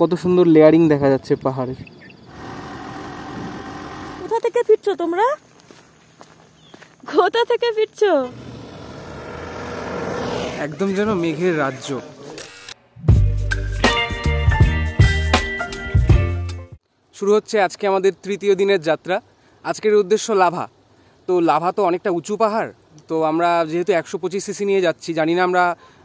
কত সুন্দর লেয়ারিং দেখা যাচ্ছে পাহাড়ের। কোথা থেকে ফিরছো তোমরা? কোথা থেকে ফিরছো? একদম যেন মেঘের রাজ্য। শুরু হচ্ছে আজকে আমাদের তৃতীয় দিনের যাত্রা। আজকের উদ্দেশ্য লাভা। তো লাভা তো অনেকটা উঁচু পাহাড়, তো আমরা যেহেতু 125 সিসি নিয়ে যাচ্ছি, জানি না আমরা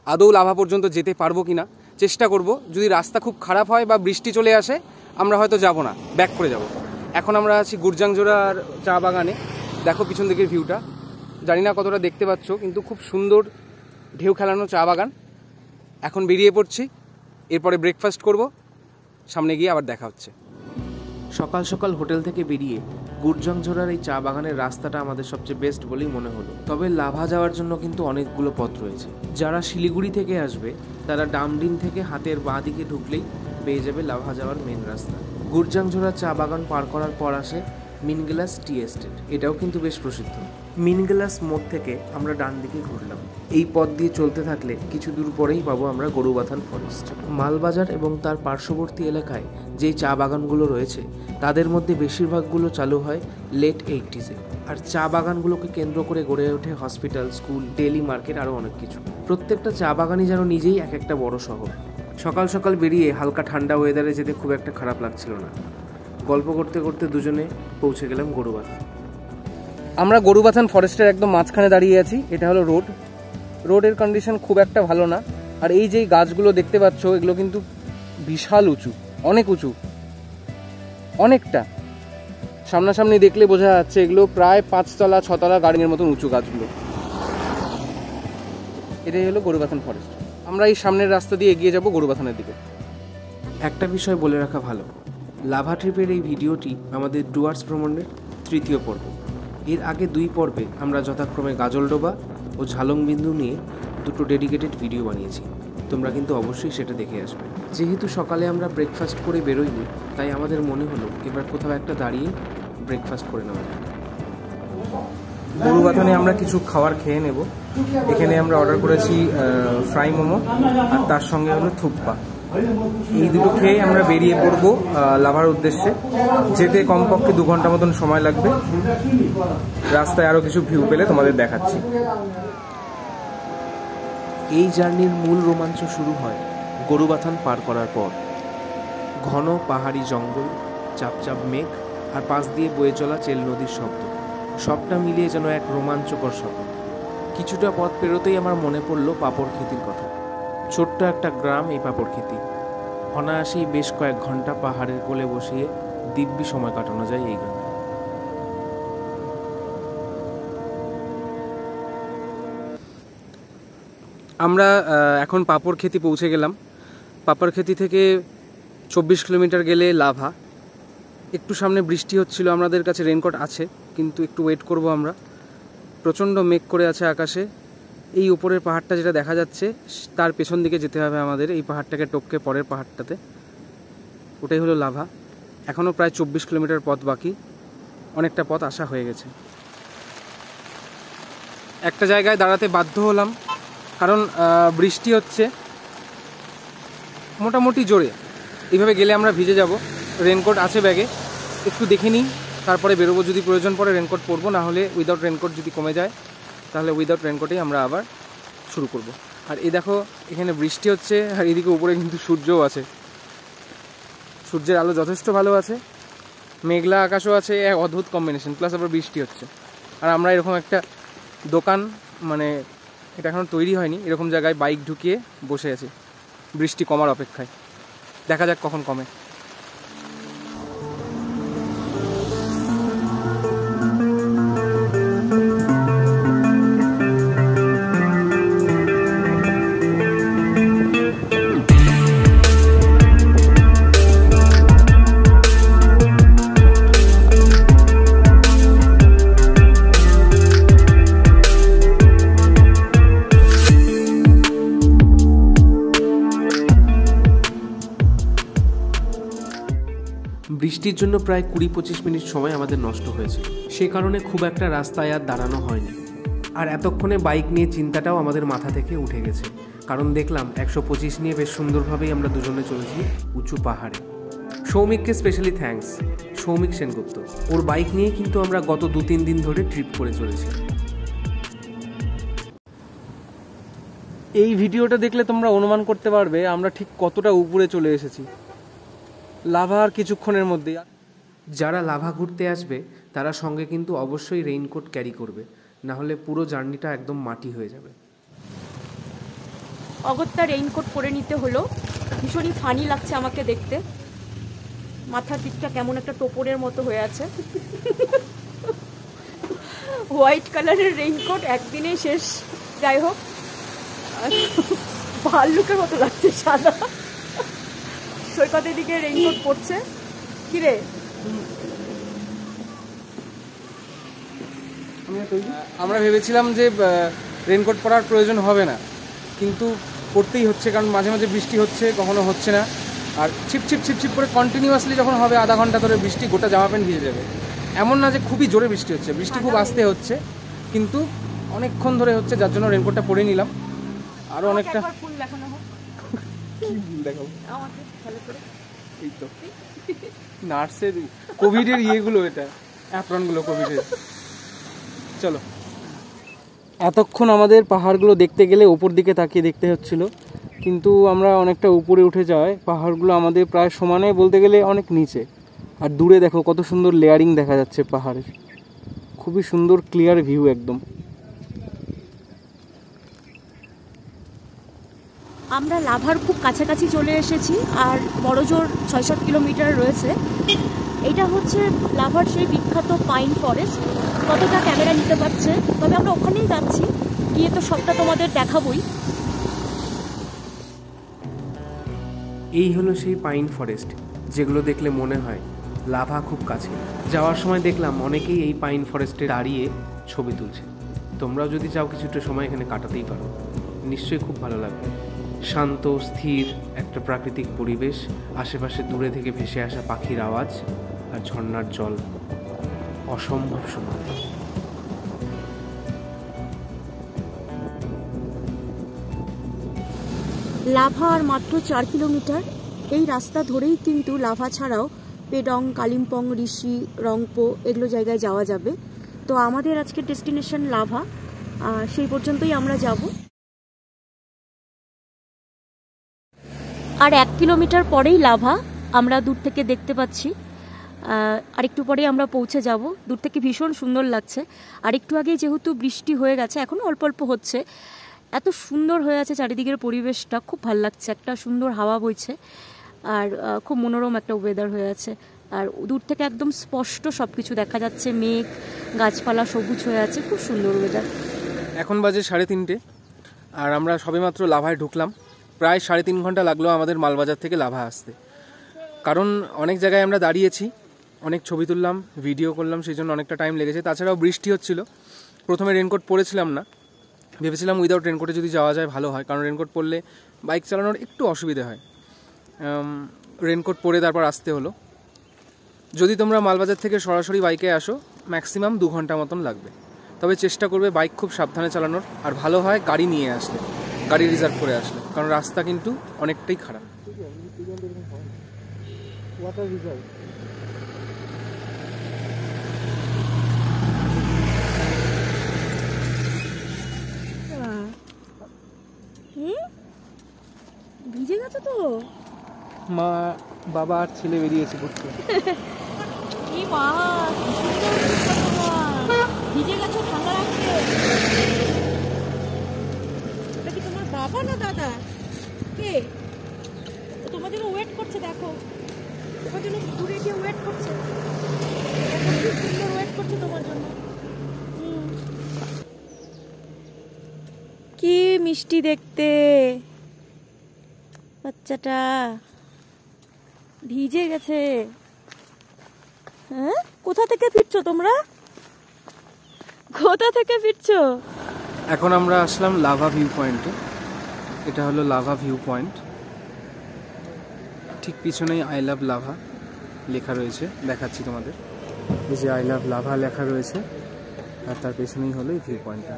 আদৌ লাভা পর্যন্ত যেতে পারবো কিনা। চেষ্টা করব, যদি রাস্তা খুব খারাপ হয় বা বৃষ্টি চলে আসে আমরা হয়তো যাব না, ব্যাক করে যাব। এখন আমরা আছি গুরজাংজোড়ার চা বাগানে। দেখো পিছন দিকের ভিউটা, জানি না কতটা দেখতে পাচ্ছ, কিন্তু খুব সুন্দর ঢেউ খেলানো চা বাগান। এখন বেরিয়ে পড়ছি, এরপরে ব্রেকফাস্ট করব, সামনে গিয়ে আবার দেখা হচ্ছে। সকাল সকাল হোটেল থেকে বেরিয়ে গুরজাংজোড়ার এই চা বাগানের রাস্তাটা আমাদের সবচেয়ে বেস্ট বলেই মনে হলো। তবে লাভা যাওয়ার জন্য কিন্তু অনেকগুলো পথ রয়েছে। যারা শিলিগুড়ি থেকে আসবে তারা ডামডিন থেকে হাতের বাঁ দিকে ঢুকলেই পেয়ে যাবে লাভা যাওয়ার মেন রাস্তা। গুরজাংজোড়া চা বাগান পার করার পর আসে মিনগেলাস টি এস্টেট, এটাও কিন্তু বেশ প্রসিদ্ধ। মিনগেলাস মোড় থেকে আমরা ডান দিকে ঘুরলাম। এই পথ দিয়ে চলতে থাকলে কিছু দূর পরেই পাবো আমরা গরুবাথান ফরেস্ট। মালবাজার এবং তার পার্শ্ববর্তী এলাকায় যেই চা বাগানগুলো রয়েছে তাদের মধ্যে বেশিরভাগগুলো চালু হয় লেট 80s-এ। আর চা বাগানগুলোকে কেন্দ্র করে গড়ে ওঠে হসপিটাল, স্কুল, ডেইলি মার্কেট, আরও অনেক কিছু। প্রত্যেকটা চা বাগানই যেন নিজেই এক একটা বড় শহর। সকাল সকাল বেরিয়ে হালকা ঠান্ডা ওয়েদারে যেতে খুব একটা খারাপ লাগছিল না। গল্প করতে করতে দুজনে পৌঁছে গেলাম গরুবাথান। আমরা গরুবাথান ফরেস্টের একদম মাঝখানে দাঁড়িয়ে আছি। এটা হলো রোডের কন্ডিশন খুব একটা ভালো না। আর এই যে গাছগুলো দেখতে পাচ্ছ এগুলো কিন্তু বিশাল উঁচু, অনেক উঁচু, অনেকটা। সামনাসামনি দেখলে বোঝা যাচ্ছে এগুলো প্রায় 5 তলা 6 তলা গার্ডেনের মতন উঁচু গাছগুলো। এটাই হলো গরুবাথান ফরেস্ট। আমরা এই সামনের রাস্তা দিয়ে এগিয়ে যাব গরুবাথানের দিকে। একটা বিষয় বলে রাখা ভালো, লাভা ট্রিপের এই ভিডিওটি আমাদের ডুয়ার্স ভ্রমণের তৃতীয় পর্ব। এর আগে 2 পর্বে আমরা যথাক্রমে গাজলডোবা ও ঝালংবিন্দু নিয়ে 2টো ডেডিকেটেড ভিডিও বানিয়েছি। তোমরা কিন্তু অবশ্যই সেটা দেখে আসবে। যেহেতু সকালে আমরা ব্রেকফাস্ট করে বেরোইনি, তাই আমাদের মনে হলো এবার কোথাও একটা দাঁড়িয়ে ব্রেকফাস্ট করে নেওয়া যাক। গরুবাথানে আমরা কিছু খাবার খেয়ে নেব। এখানে আমরা অর্ডার করেছি ফ্রাই মোমো, আর তার সঙ্গে হলো থুপ্পা। এই দুটো খেয়ে আমরা বেরিয়ে পড়বো লাভার উদ্দেশ্যে। যেতে কমপক্ষে 2 ঘন্টা মতন সময় লাগবে। রাস্তায় আরও কিছু ভিউ পেলে তোমাদের দেখাচ্ছি। এই জার্নির মূল রোমাঞ্চ শুরু হয় গরুবাথান পার করার পর। ঘন পাহাড়ি জঙ্গল, চাপচাপ মেঘ, আর পাশ দিয়ে বয়ে চলা চেল নদীর শব্দ, সবটা মিলিয়ে যেন এক রোমাঞ্চকর সফর। কিছুটা পথ পেরোতেই আমার মনে পড়লো পাপড়খেতির কথা। ছোট্ট একটা গ্রাম এই পাপড়খেতি। অনায়াসেই বেশ কয়েক ঘন্টা পাহাড়ের কোলে বসিয়ে দিব্যি সময় কাটানো যায় এই গ্রামে। আমরা এখন পাপড়খেতি পৌঁছে গেলাম। পাপড়খেতি থেকে 24 কিলোমিটার গেলে লাভা। একটু সামনে বৃষ্টি হচ্ছিল, আমাদের কাছে রেনকোট আছে, কিন্তু একটু ওয়েট করব আমরা। প্রচণ্ড মেঘ করে আছে আকাশে। এই উপরের পাহাড়টা যেটা দেখা যাচ্ছে তার পেছন দিকে যেতে হবে আমাদের, এই পাহাড়টাকে টপকে পরের পাহাড়টাতে। ওটাই হলো লাভা। এখনও প্রায় 24 কিলোমিটার পথ বাকি, অনেকটা পথ আসা হয়ে গেছে। একটা জায়গায় দাঁড়াতে বাধ্য হলাম, কারণ বৃষ্টি হচ্ছে মোটামুটি জোরে। এইভাবে গেলে আমরা ভিজে যাব। রেনকোট আছে ব্যাগে, একটু দেখে নিই, তারপরে বেরোবো। যদি প্রয়োজন পড়ে রেনকোট পরবো, না হলে উইদাউট রেনকোট যদি কমে যায় তাহলে উইদাউট রেনকোটেই আমরা আবার শুরু করব। আর এই দেখো এখানে বৃষ্টি হচ্ছে, আর এদিকে উপরে কিন্তু সূর্যও আছে। সূর্যের আলো যথেষ্ট ভালো আছে, মেঘলা আকাশও আছে, এক অদ্ভুত কম্বিনেশন। প্লাস আবার বৃষ্টি হচ্ছে। আর আমরা এরকম একটা দোকান, মানে এটা এখনও তৈরি হয়নি, এরকম জায়গায় বাইক ঢুকিয়ে বসে আছি বৃষ্টি কমার অপেক্ষায়। দেখা যাক কখন কমে। বৃষ্টির জন্য প্রায় 20-25 মিনিট সময় আমাদের নষ্ট হয়েছে। সে কারণে খুব একটা রাস্তায় আর দাঁড়ানো হয়নি। আর এতক্ষণে বাইক নিয়ে চিন্তাটাও আমাদের মাথা থেকে উঠে গেছে, কারণ দেখলাম 125 নিয়ে বেশ সুন্দরভাবেই আমরা দুজনে চলেছি উঁচু পাহাড়ে। সৌমিককে স্পেশালি থ্যাঙ্কস, সৌমিক সেনগুপ্ত। ওর বাইক নিয়ে কিন্তু আমরা গত 2-3 দিন ধরে ট্রিপ করে চলেছি। এই ভিডিওটা দেখলে তোমরা অনুমান করতে পারবে আমরা ঠিক কতটা উপরে চলে এসেছি। লাভা আর কিছুক্ষণের মধ্যেই। যারা লাভা ঘুরতে আসবে তারা সঙ্গে কিন্তু অবশ্যই রেইনকোট ক্যারি করবে, না হলে পুরো জার্নিটা একদম মাটি হয়ে যাবে। অগত্যা রেইনকোট পরে নিতে হলো। ভীষণই ফানি লাগছে আমাকে দেখতে, মাথার দিকটা কেমন একটা টোপরের মতো হয়ে আছে। হোয়াইট কালারের রেইনকোট একদিনেই শেষ। যাই হোক, ভাল্লুকের মতো লাগছে সাদা। সৈকতের দিকে রেইনকোট পড়ছে। কিরে, আমরা ভেবেছিলাম যে রেইনকোট পরার প্রয়োজন হবে না, কিন্তু পড়তেই হচ্ছে, কারণ মাঝে মাঝে বৃষ্টি হচ্ছে, কখনো হচ্ছে না। আর ছিপছিপ ছিপছিপ করে কন্টিনিউয়াসলি যখন হবে আধা ঘন্টা ধরে বৃষ্টি, গোটা জামা প্যান্ট ভিজে যাবে। এমন না যে খুবই জোরে বৃষ্টি হচ্ছে, বৃষ্টি খুব আস্তে হচ্ছে, কিন্তু অনেকক্ষণ ধরে হচ্ছে, যার জন্য রেইনকোটটা পরে নিলাম। আরও অনেকটা ফুল দেখানো হোক। কি ফুল দেখাবো? আমাকে ভালো করে এই তো নার্সের কোভিডের ইয়েগুলো, এটা অ্যাপ্রনগুলো কোভিডের। চলো। এতক্ষণ আমাদের পাহাড়গুলো দেখতে গেলে ওপর দিকে তাকিয়ে দেখতে হচ্ছিল, কিন্তু আমরা অনেকটা উপরে উঠে যাওয়ায় পাহাড়গুলো আমাদের প্রায় সমানে বলতে গেলে অনেক নিচে। আর দূরে দেখো কত সুন্দর লেয়ারিং দেখা যাচ্ছে পাহাড়ের, খুবই সুন্দর ক্লিয়ার ভিউ একদম। আমরা লাভার খুব কাছাকাছি চলে এসেছি, আর বড়জোর 6-7 কিলোমিটার রয়েছে। এটা হচ্ছে লাভার সেই বিখ্যাত পাইন ফরেস্ট। কতটা ক্যামেরা নিতে পারছে, তবে আমরা ওখানেই যাচ্ছি, গিয়ে তো সবটা তোমাদের দেখাবই। এই হলো সেই পাইন ফরেস্ট যেগুলো দেখলে মনে হয় লাভা খুব কাছে। যাওয়ার সময় দেখলাম অনেকেই এই পাইন ফরেস্টে দাঁড়িয়ে ছবি তুলছে। তোমরাও যদি চাও কিছুটা সময় এখানে কাটাতেই পারো, নিশ্চয়ই খুব ভালো লাগবে। শান্ত স্থির একটা প্রাকৃতিক পরিবেশ, আশেপাশে দূরে থেকে ভেসে আসা পাখির আওয়াজ আর ঝর্ণার জল, অসম্ভব সুন্দর। লাভা আর মাত্র 4 কিলোমিটার। এই রাস্তা ধরেই কিন্তু লাভা ছাড়াও পেডং, কালিম্পং, ঋষি, রংপো এগুলো জায়গায় যাওয়া যাবে। তো আমাদের আজকের ডেস্টিনেশন লাভা, সেই পর্যন্তই আমরা যাব। আর 1 কিলোমিটার পরেই লাভা আমরা দূর থেকে দেখতে পাচ্ছি। আর একটু পরেই আমরা পৌঁছে যাব। দূর থেকে ভীষণ সুন্দর লাগছে। আর একটু আগেই যেহেতু বৃষ্টি হয়ে গেছে, এখনও অল্প অল্প হচ্ছে, এত সুন্দর হয়ে আছে চারিদিকের পরিবেশটা, খুব ভালো লাগছে। একটা সুন্দর হাওয়া বইছে, আর খুব মনোরম একটা ওয়েদার হয়ে আছে। আর দূর থেকে একদম স্পষ্ট সব কিছু দেখা যাচ্ছে, মেঘ, গাছপালা সবুজ হয়ে আছে, খুব সুন্দর ওয়েদার। এখন বাজে 3:30, আর আমরা সবেমাত্র লাভায় ঢুকলাম। প্রায় 3.5 ঘন্টা লাগলো আমাদের মালবাজার থেকে লাভা আসতে, কারণ অনেক জায়গায় আমরা দাঁড়িয়েছি, অনেক ছবি তুললাম, ভিডিও করলাম, সেই জন্য অনেকটা টাইম লেগেছে। তাছাড়াও বৃষ্টি হচ্ছিল। প্রথমে রেনকোট পরেছিলাম না, ভেবেছিলাম উইদাউট রেনকোটে যদি যাওয়া যায় ভালো হয়, কারণ রেনকোট পরলে বাইক চালানোর একটু অসুবিধে হয়। রেনকোট পরে তারপর আসতে হলো। যদি তোমরা মালবাজার থেকে সরাসরি বাইকে আসো, ম্যাক্সিমাম 2 ঘন্টা মতন লাগবে। তবে চেষ্টা করবে বাইক খুব সাবধানে চালানোর, আর ভালো হয় গাড়ি নিয়ে আসলে, গাড়ি রিজার্ভ করে আসলে, কারণ রাস্তা কিন্তু অনেকটাই খারাপ। ওয়াটার রিজার্ভ ভিজে গেছে তো। মা, বাবা আর ছেলে বেরিয়েছে ঘুরতে। এই মা, ভিজে গেছো, ঠান্ডা লাগছে। এটা কি তোমার বাবা না দাদা? কে তোমার জন্য ওয়েট করছে? দেখো, তোমার জন্য দূরে গিয়ে ওয়েট করছে। কি সুন্দর ওয়েট করছে তোমার জন্য। কি মিষ্টি দেখতে বাচ্চাটা, ভিজে গেছে। হ্যাঁ, কোথা থেকে ফিরছো তোমরা? কোথা থেকে ফিরছো? এখন আমরা আসলাম লাভা ভিউ পয়েন্টে। এটা হলো লাভা ভিউ পয়েন্ট। ঠিক পিছনেই আই লাভ লাভা লেখা রয়েছে, দেখাচ্ছি তোমাদের। এই যে আই লাভ লাভা লেখা রয়েছে, আর তার পেছনেই হলো এই ভিউ পয়েন্টটা।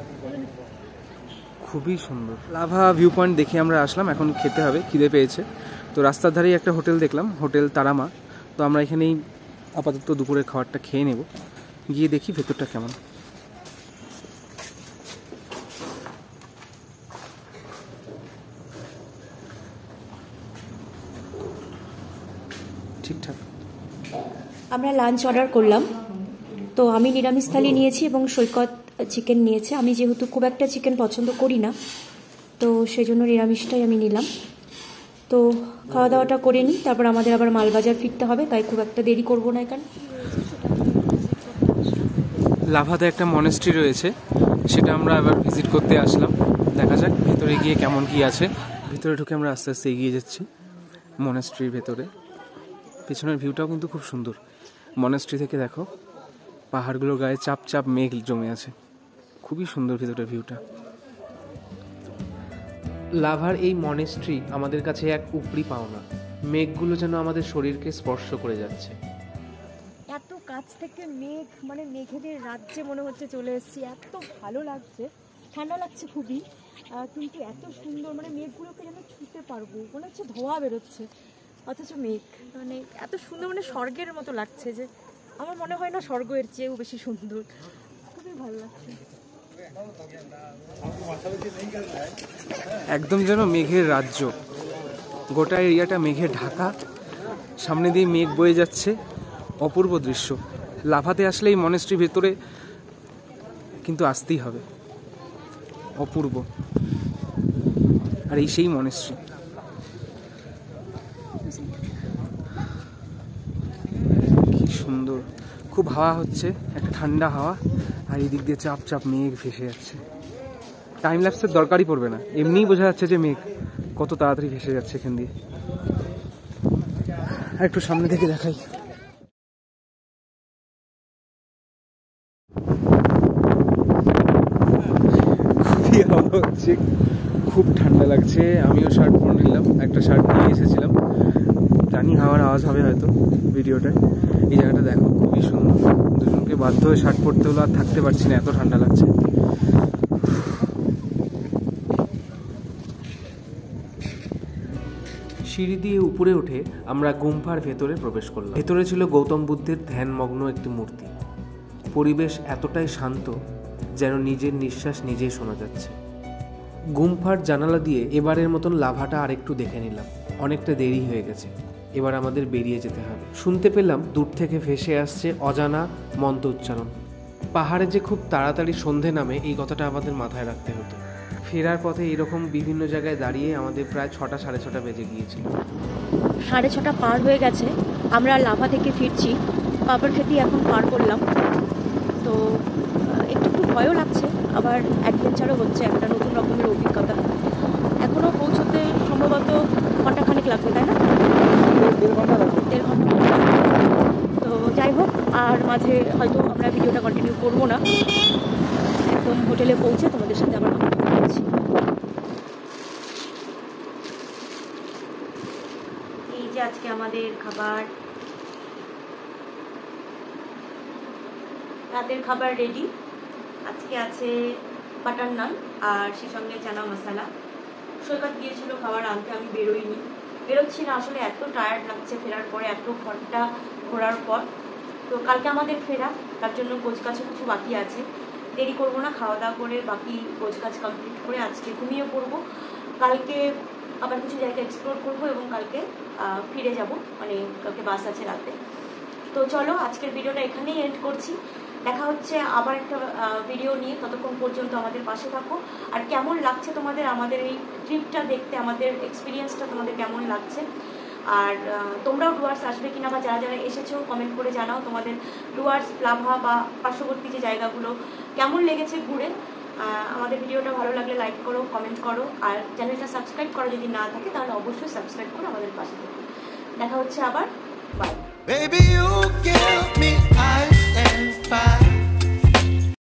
খুবই সুন্দর। লাভা ভিউ পয়েন্ট দেখে আমরা আসলাম, এখন খেতে হবে, খিদে পেয়েছে। তো রাস্তার ধারেই একটা হোটেল দেখলাম, হোটেল তারামা। তো আমরা এখানেই আপাতত দুপুরের খাবারটা খেয়ে নেব, গিয়ে দেখি ভেতরটা কেমন। ঠিকঠাক। আমরা লাঞ্চ অর্ডার করলাম। তো আমি নিরামিষ থালি নিয়েছি এবং সৈকত চিকেন নিয়েছে। আমি যেহেতু খুব একটা চিকেন পছন্দ করি না, তো সেই জন্য নিরামিষটাই আমি নিলাম। তো খাওয়া দাওয়াটা করে নিই, তারপর আমাদের আবার মালবাজার ফিরতে হবে, তাই খুব একটা দেরি করবো না। এখানে লাভাতে একটা মনেস্ট্রি রয়েছে, সেটা আমরা আবার ভিজিট করতে আসলাম। দেখা যাক ভেতরে গিয়ে কেমন কি আছে। ভেতরে ঢুকে আমরা আস্তে আস্তে এগিয়ে যাচ্ছি মনেস্ট্রির ভেতরে। পেছনের ভিউটাও কিন্তু খুব সুন্দর। মনেস্ট্রি থেকে দেখো পাহাড়গুলোর গায়ে চাপ চাপ মেঘ জমে আছে, খুবই সুন্দর ভেতরের ভিউটা। লাভার এই মনেস্ট্রি আমাদের কাছে এক উপরি পাওনা। মেঘগুলো যেন আমাদের শরীরকে স্পর্শ করে যাচ্ছে। এত কাছ থেকে মেঘ, মানে মেঘেদের রাজ্যে মনে হচ্ছে চলে এসেছি। এত ভালো লাগছে, ঠান্ডা লাগছে খুবই, কিন্তু এত সুন্দর, মানে মেঘগুলোকে যেন ছুঁতে পারবো, মনে হচ্ছে ধোঁয়া বেরোচ্ছে, অথচ মেঘ মানে এত সুন্দর, মানে স্বর্গের মতো লাগছে। যে আমার মনে হয় না স্বর্গ এর চেয়েও বেশি সুন্দর, খুবই ভালো লাগছে। একদম যেন মেঘের রাজ্য, গোটা এরিয়াটা মেঘে ঢাকা, সামনে দিয়ে মেঘ বয়ে যাচ্ছে, অপূর্ব দৃশ্য। লাভাতে আসলে এই মনেস্ট্রি ভেতরে কিন্তু আসতেই হবে, অপূর্ব। আর এই সেই মনেস্ট্রি। কি সুন্দর, খুব হাওয়া হচ্ছে, একটা ঠান্ডা হাওয়া, আর এই দিক দিয়ে চাপ চাপ মেঘ ভেসে যাচ্ছে। টাইম ল্যাপসের দরকারই পড়বে না, এমনিই বোঝা যাচ্ছে যে মেঘ কত তাড়াতাড়ি ভেসে যাচ্ছে এখান দিয়ে। আর একটু সামনে থেকে দেখাই। খুবই হাওয়া হচ্ছে, খুব ঠান্ডা লাগছে। আমিও শার্ট পরে নিলাম, একটা শার্ট নিয়ে এসেছিলাম, জানি হাওয়ার আওয়াজ হবে হয়তো ভিডিওটায়। এই জায়গাটা দেখো খুবই সুন্দর, দুজনকে বাধ্য হয়ে শার্ট পরতে হলো, আর থাকতে পারছি না, এত ঠান্ডা লাগছে। সিঁড়ি দিয়ে উপরে উঠে আমরা গুম্ফার ভেতরে প্রবেশ করলাম। ভেতরে ছিল গৌতম বুদ্ধের ধ্যানমগ্ন একটি মূর্তি। পরিবেশ এতটাই শান্ত যেন নিজের নিঃশ্বাস নিজেই শোনা যাচ্ছে। গুম্ফার জানালা দিয়ে এবারের মতন লাভাটা আরেকটু দেখে নিলাম। অনেকটা দেরি হয়ে গেছে, এবার আমাদের বেরিয়ে যেতে হবে। শুনতে পেলাম দূর থেকে ভেসে আসছে অজানা মন্ত্র উচ্চারণ। পাহাড়ে যে খুব তাড়াতাড়ি সন্ধে নামে, এই কথাটা আমাদের মাথায় রাখতে হতো। ফেরার পথে এরকম বিভিন্ন জায়গায় দাঁড়িয়ে আমাদের প্রায় 6টা সাড়ে 6টা বেজে গিয়েছিল। 6:30 পার হয়ে গেছে, আমরা লাভা থেকে ফিরছি। পাপড় খেতে এখন পার করলাম। তো একটু একটু ভয়ও লাগছে, আবার অ্যাডভেঞ্চারও হচ্ছে, একটা নতুন রকমের অভিজ্ঞতা। এখনও পৌঁছতে সম্ভবত ঘন্টাখানেক লাগবে, তাই না? 1.5 ঘন্টা। তো যাই হোক, আর মাঝে হয়তো আমরা ভিডিওটা কন্টিনিউ করবো না, একদম হোটেলে পৌঁছে তোমাদের সাথে আবার কথা বলছি। এই যে আজকে আমাদের খাবার, রাতের খাবার রেডি। আজকে আছে বাটার নান আর সেই সঙ্গে চানা মশলা। সৈকত গিয়েছিল খাবার আনতে, আমি বেরোচ্ছি না, আসলে এত টায়ার্ড লাগছে ফেরার পরে, এত ঘন্টা ঘোরার পর। তো কালকে আমাদের ফেরা, তার জন্য গোছগাছও কিছু বাকি আছে। দেরি করবো না, খাওয়া দাওয়া করে বাকি গোছগাছ কমপ্লিট করে আজকে ঘুমিয়ে পড়বো। কালকে আবার কিছু জায়গা এক্সপ্লোর করবো এবং কালকে ফিরে যাব, মানে কালকে বাস আছে রাতে। তো চলো আজকের ভিডিওটা এখানেই এন্ড করছি। দেখা হচ্ছে আবার একটা ভিডিও নিয়ে, ততক্ষণ পর্যন্ত আমাদের পাশে থাকো। আর কেমন লাগছে তোমাদের আমাদের এই ট্রিপটা দেখতে, আমাদের এক্সপিরিয়েন্সটা তোমাদের কেমন লাগছে, আর তোমরাও ডুয়ার্স আসবে কিনা, বা যারা যারা এসেছো কমেন্ট করে জানাও তোমাদের ডুয়ার্স, লাভা বা পার্শ্ববর্তী যে জায়গাগুলো কেমন লেগেছে ঘুরে। আমাদের ভিডিওটা ভালো লাগলে লাইক করো, কমেন্ট করো, আর চ্যানেলটা সাবস্ক্রাইব করা যদি না থাকে তাহলে অবশ্যই সাবস্ক্রাইব করো আমাদের পাশে থাকো। দেখা হচ্ছে আবার, বাই।